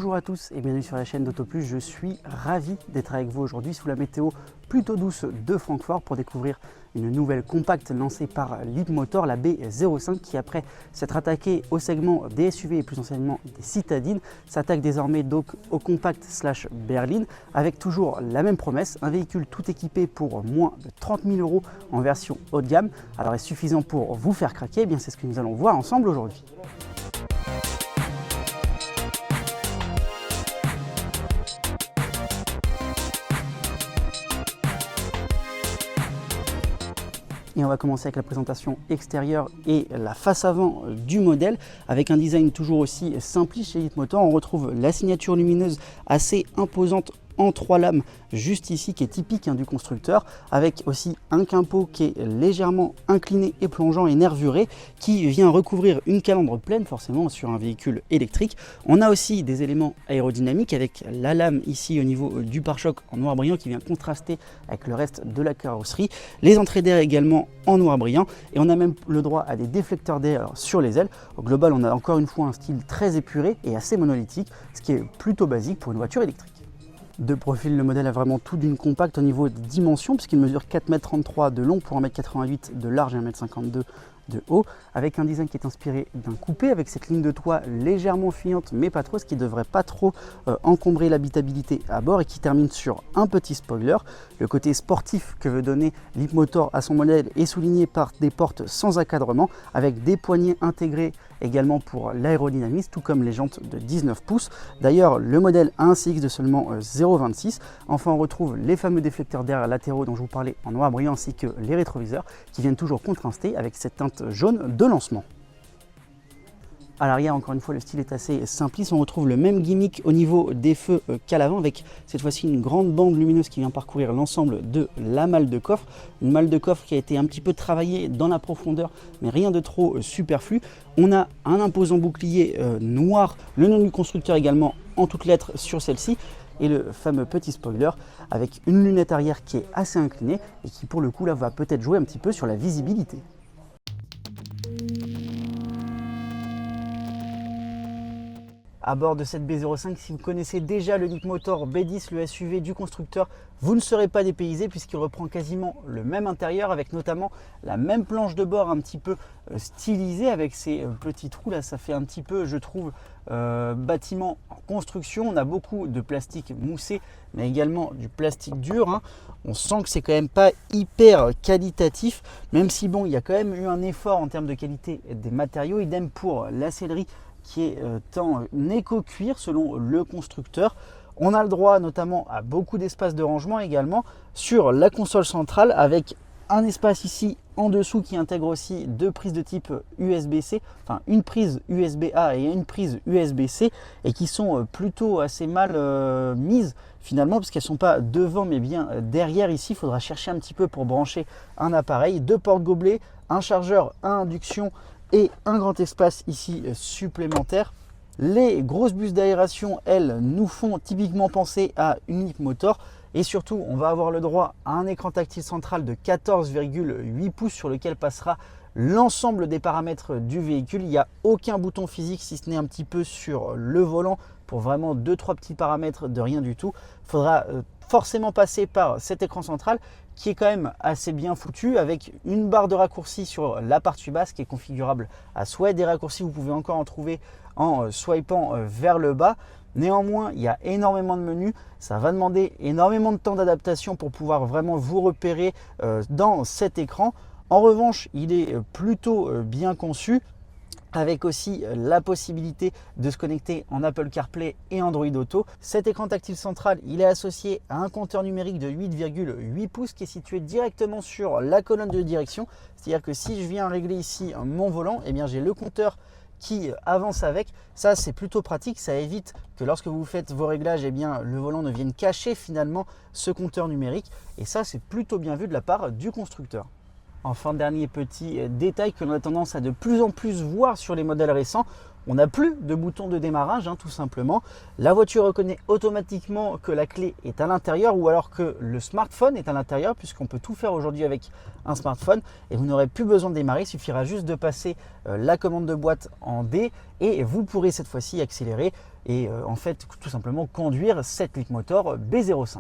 Bonjour à tous et bienvenue sur la chaîne d'Autoplus. Je suis ravi d'être avec vous aujourd'hui sous la météo plutôt douce de Francfort pour découvrir une nouvelle compacte lancée par Leapmotor, la B05, qui après s'être attaquée au segment des SUV et plus anciennement des citadines, s'attaque désormais donc au compact slash berline avec toujours la même promesse, un véhicule tout équipé pour moins de 30 000 € en version haut de gamme. Alors est-ce suffisant pour vous faire craquer? Eh bien c'est ce que nous allons voir ensemble aujourd'hui. Et on va commencer avec la présentation extérieure et la face avant du modèle avec un design toujours aussi simpliste chez Leapmotor. On retrouve la signature lumineuse assez imposante en 3 lames juste ici qui est typique du constructeur, avec aussi un quimpo qui est légèrement incliné et plongeant et nervuré qui vient recouvrir une calandre pleine forcément sur un véhicule électrique. On a aussi des éléments aérodynamiques avec la lame ici au niveau du pare-choc en noir brillant qui vient contraster avec le reste de la carrosserie, les entrées d'air également en noir brillant et on a même le droit à des déflecteurs d'air sur les ailes. Au global, on a encore une fois un style très épuré et assez monolithique, ce qui est plutôt basique pour une voiture électrique. De profil, le modèle a vraiment tout d'une compacte au niveau des dimensions puisqu'il mesure 4,33 m de long pour 1,88 m de large et 1,52 m de haut, avec un design qui est inspiré d'un coupé avec cette ligne de toit légèrement fuyante mais pas trop, ce qui ne devrait pas trop encombrer l'habitabilité à bord et qui termine sur un petit spoiler. Le côté sportif que veut donner Leapmotor à son modèle est souligné par des portes sans encadrement avec des poignées intégrées également pour l'aérodynamisme, tout comme les jantes de 19 pouces. D'ailleurs, le modèle a un CX de seulement 0,26. Enfin, on retrouve les fameux déflecteurs d'air latéraux dont je vous parlais en noir brillant ainsi que les rétroviseurs qui viennent toujours contraster avec cette teinte jaune de lancement. À l'arrière, encore une fois, le style est assez simpliste. On retrouve le même gimmick au niveau des feux qu'à l'avant, avec cette fois-ci une grande bande lumineuse qui vient parcourir l'ensemble de la malle de coffre. Une malle de coffre qui a été un petit peu travaillée dans la profondeur, mais rien de trop superflu. On a un imposant bouclier noir, le nom du constructeur également en toutes lettres sur celle-ci, et le fameux petit spoiler avec une lunette arrière qui est assez inclinée et qui pour le coup là va peut-être jouer un petit peu sur la visibilité. À bord de cette B05, si vous connaissez déjà le Leapmotor B10, le SUV du constructeur, vous ne serez pas dépaysé puisqu'il reprend quasiment le même intérieur avec notamment la même planche de bord un petit peu stylisée avec ces petits trous là. Ça fait un petit peu, je trouve, bâtiment en construction. On a beaucoup de plastique moussé mais également du plastique dur. On sent que c'est quand même pas hyper qualitatif, même si bon, il y a quand même eu un effort en termes de qualité des matériaux. Idem pour la sellerie qui est en éco-cuir selon le constructeur. On a le droit notamment à beaucoup d'espace de rangement également sur la console centrale avec un espace ici en dessous qui intègre aussi 2 prises de type USB-C, enfin une prise USB-A et une prise USB-C et qui sont plutôt assez mal mises finalement parce qu'elles ne sont pas devant mais bien derrière ici. Il faudra chercher un petit peu pour brancher un appareil, 2 portes gobelets, un chargeur à induction et un grand espace ici supplémentaire. Les grosses buses d'aération, elles, nous font typiquement penser à une Leapmotor. Et surtout, on va avoir le droit à un écran tactile central de 14,8 pouces sur lequel passera l'ensemble des paramètres du véhicule. Il n'y a aucun bouton physique si ce n'est un petit peu sur le volant pour vraiment 2-3 petits paramètres de rien du tout. Il faudra forcément passer par cet écran central qui est quand même assez bien foutu avec une barre de raccourci sur la partie basse qui est configurable à souhait. Des raccourcis, vous pouvez encore en trouver en swipant vers le bas. Néanmoins, il y a énormément de menus. Ça va demander énormément de temps d'adaptation pour pouvoir vraiment vous repérer dans cet écran. En revanche, il est plutôt bien conçu, avec aussi la possibilité de se connecter en Apple CarPlay et Android Auto. Cet écran tactile central, il est associé à un compteur numérique de 8,8 pouces qui est situé directement sur la colonne de direction. C'est-à-dire que si je viens régler ici mon volant, eh bien j'ai le compteur qui avance avec. Ça, c'est plutôt pratique. Ça évite que lorsque vous faites vos réglages, eh bien, le volant ne vienne cacher finalement ce compteur numérique. Et ça, c'est plutôt bien vu de la part du constructeur. Enfin, dernier petit détail que l'on a tendance à de plus en plus voir sur les modèles récents, on n'a plus de bouton de démarrage, tout simplement. La voiture reconnaît automatiquement que la clé est à l'intérieur ou alors que le smartphone est à l'intérieur, puisqu'on peut tout faire aujourd'hui avec un smartphone et vous n'aurez plus besoin de démarrer. Il suffira juste de passer la commande de boîte en D et vous pourrez cette fois-ci accélérer et en fait tout simplement conduire cette Leapmotor B05.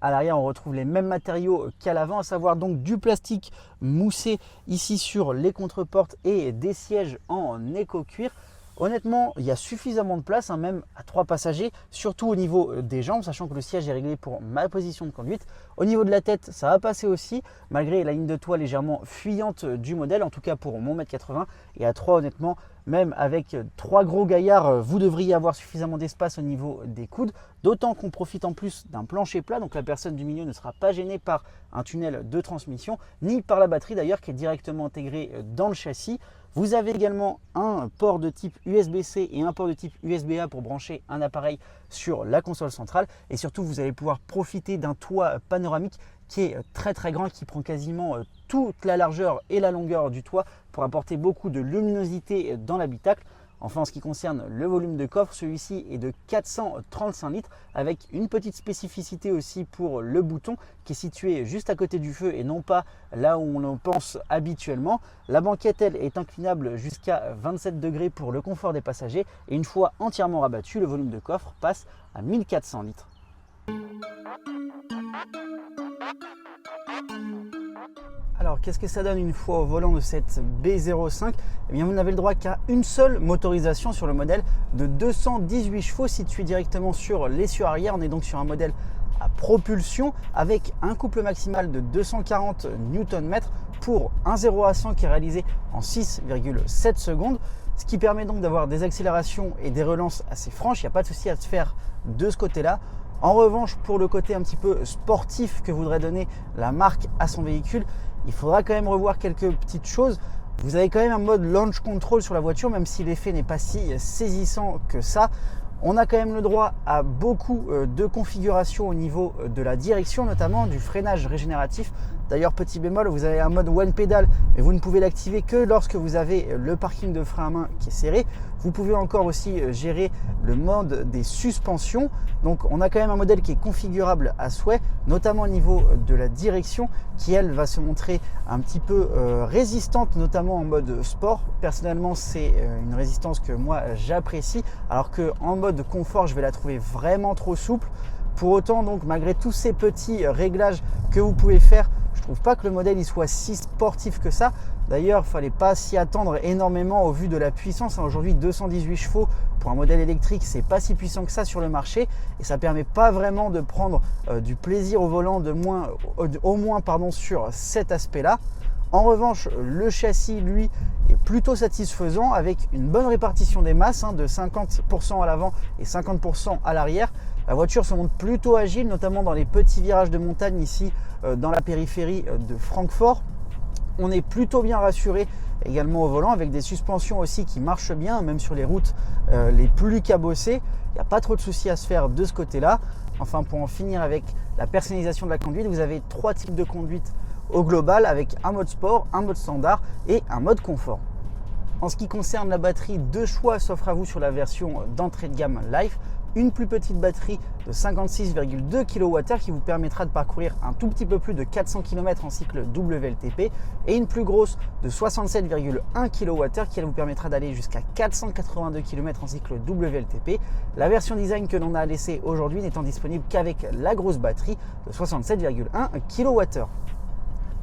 À l'arrière, on retrouve les mêmes matériaux qu'à l'avant, à savoir donc du plastique moussé ici sur les contreportes et des sièges en éco-cuir. Honnêtement, il y a suffisamment de place, même à 3 passagers, surtout au niveau des jambes, sachant que le siège est réglé pour ma position de conduite. Au niveau de la tête, ça va passer aussi, malgré la ligne de toit légèrement fuyante du modèle, en tout cas pour mon 1m80. Et à 3, honnêtement, même avec 3 gros gaillards, vous devriez avoir suffisamment d'espace au niveau des coudes, d'autant qu'on profite en plus d'un plancher plat, donc la personne du milieu ne sera pas gênée par un tunnel de transmission, ni par la batterie d'ailleurs qui est directement intégrée dans le châssis. Vous avez également un port de type USB-C et un port de type USB-A pour brancher un appareil sur la console centrale. Et surtout, vous allez pouvoir profiter d'un toit panoramique qui est très grand, qui prend quasiment toute la largeur et la longueur du toit pour apporter beaucoup de luminosité dans l'habitacle. Enfin, en ce qui concerne le volume de coffre, celui-ci est de 435 litres avec une petite spécificité aussi pour le bouton qui est situé juste à côté du feu et non pas là où on le pense habituellement. La banquette, elle, est inclinable jusqu'à 27 degrés pour le confort des passagers et une fois entièrement rabattu, le volume de coffre passe à 1400 litres. Alors, qu'est-ce que ça donne une fois au volant de cette B05? Eh bien, vous n'avez le droit qu'à une seule motorisation sur le modèle de 218 chevaux situé directement sur l'essieu arrière. On est donc sur un modèle à propulsion avec un couple maximal de 240 Nm pour un 0 à 100 qui est réalisé en 6,7 secondes. Ce qui permet donc d'avoir des accélérations et des relances assez franches. Il n'y a pas de souci à se faire de ce côté-là. En revanche, pour le côté un petit peu sportif que voudrait donner la marque à son véhicule, il faudra quand même revoir quelques petites choses. Vous avez quand même un mode launch control sur la voiture, même si l'effet n'est pas si saisissant que ça. On a quand même le droit à beaucoup de configurations au niveau de la direction, notamment du freinage régénératif. D'ailleurs, petit bémol, vous avez un mode one pedal, mais vous ne pouvez l'activer que lorsque vous avez le parking de frein à main qui est serré. Vous pouvez encore aussi gérer le mode des suspensions. Donc, on a quand même un modèle qui est configurable à souhait, notamment au niveau de la direction, qui elle va se montrer un petit peu résistante, notamment en mode sport. Personnellement, c'est une résistance que moi j'apprécie, alors qu'en mode confort, je vais la trouver vraiment trop souple. Pour autant, donc, malgré tous ces petits réglages que vous pouvez faire, je ne trouve pas que le modèle il soit si sportif que ça. D'ailleurs, il ne fallait pas s'y attendre énormément au vu de la puissance. Aujourd'hui, 218 chevaux pour un modèle électrique, c'est pas si puissant que ça sur le marché. Et ça ne permet pas vraiment de prendre du plaisir au volant au moins sur cet aspect-là. En revanche, le châssis, lui, est plutôt satisfaisant avec une bonne répartition des masses, de 50% à l'avant et 50% à l'arrière. La voiture se montre plutôt agile, notamment dans les petits virages de montagne ici dans la périphérie de Francfort. On est plutôt bien rassuré également au volant avec des suspensions aussi qui marchent bien, même sur les routes les plus cabossées. Il n'y a pas trop de soucis à se faire de ce côté-là. Enfin, pour en finir avec la personnalisation de la conduite, vous avez 3 types de conduite au global avec un mode sport, un mode standard et un mode confort. En ce qui concerne la batterie, 2 choix s'offrent à vous sur la version d'entrée de gamme Life. Une plus petite batterie de 56,2 kWh qui vous permettra de parcourir un tout petit peu plus de 400 km en cycle WLTP et une plus grosse de 67,1 kWh qui vous permettra d'aller jusqu'à 482 km en cycle WLTP. La version design que l'on a laissée aujourd'hui n'étant disponible qu'avec la grosse batterie de 67,1 kWh.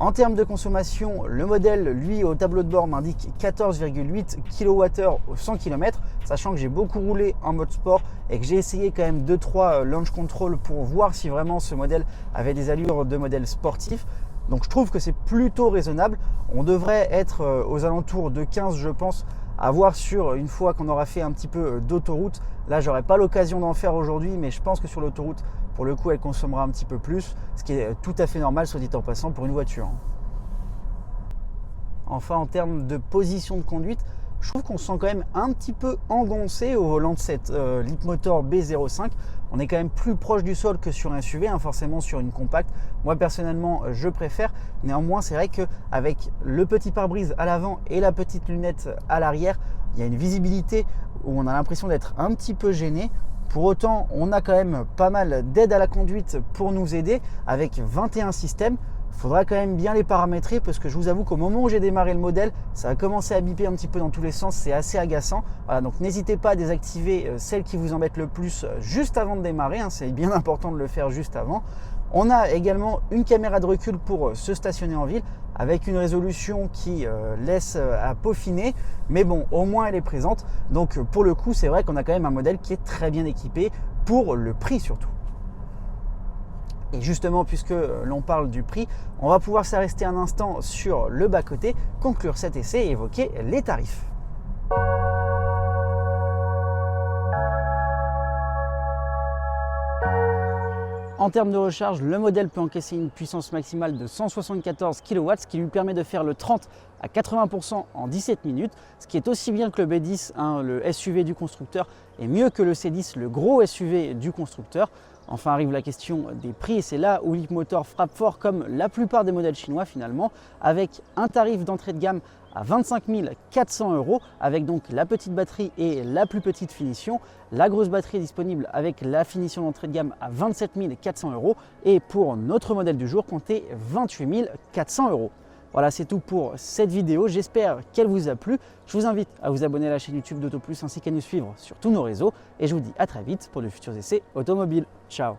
En termes de consommation, le modèle, lui, au tableau de bord m'indique 14,8 kWh au 100 km, sachant que j'ai beaucoup roulé en mode sport et que j'ai essayé quand même 2-3 launch control pour voir si vraiment ce modèle avait des allures de modèle sportif. Donc je trouve que c'est plutôt raisonnable. On devrait être aux alentours de 15, je pense, à voir sur une fois qu'on aura fait un petit peu d'autoroute. Là, j'aurai pas l'occasion d'en faire aujourd'hui, mais je pense que sur l'autoroute, pour le coup, elle consommera un petit peu plus, ce qui est tout à fait normal, soit dit en passant, pour une voiture. Enfin, en termes de position de conduite, je trouve qu'on se sent quand même un petit peu engoncé au volant de cette Leapmotor B05. On est quand même plus proche du sol que sur un SUV, forcément sur une compacte. Moi personnellement, je préfère. Néanmoins, c'est vrai qu'avec le petit pare-brise à l'avant et la petite lunette à l'arrière, il y a une visibilité où on a l'impression d'être un petit peu gêné. Pour autant, on a quand même pas mal d'aide à la conduite pour nous aider avec 21 systèmes. Il faudra quand même bien les paramétrer parce que je vous avoue qu'au moment où j'ai démarré le modèle, ça a commencé à biper un petit peu dans tous les sens, c'est assez agaçant. Voilà, donc n'hésitez pas à désactiver celles qui vous embêtent le plus juste avant de démarrer, hein, c'est bien important de le faire juste avant. On a également une caméra de recul pour se stationner en ville avec une résolution qui laisse à peaufiner, mais bon, au moins elle est présente. Donc pour le coup, c'est vrai qu'on a quand même un modèle qui est très bien équipé pour le prix surtout. Et justement, puisque l'on parle du prix, on va pouvoir s'arrêter un instant sur le bas-côté, conclure cet essai et évoquer les tarifs. En termes de recharge, le modèle peut encaisser une puissance maximale de 174 kW, ce qui lui permet de faire le 30 à 80% en 17 minutes, ce qui est aussi bien que le B10, hein, le SUV du constructeur, et mieux que le C10, le gros SUV du constructeur. Enfin arrive la question des prix et c'est là où Leapmotor frappe fort comme la plupart des modèles chinois finalement, avec un tarif d'entrée de gamme à 25 400 €, avec donc la petite batterie et la plus petite finition. La grosse batterie est disponible avec la finition d'entrée de gamme à 27 400 € et pour notre modèle du jour, comptez 28 400 €. Voilà, c'est tout pour cette vidéo, j'espère qu'elle vous a plu. Je vous invite à vous abonner à la chaîne YouTube d'AutoPlus ainsi qu'à nous suivre sur tous nos réseaux et je vous dis à très vite pour de futurs essais automobiles. Ciao!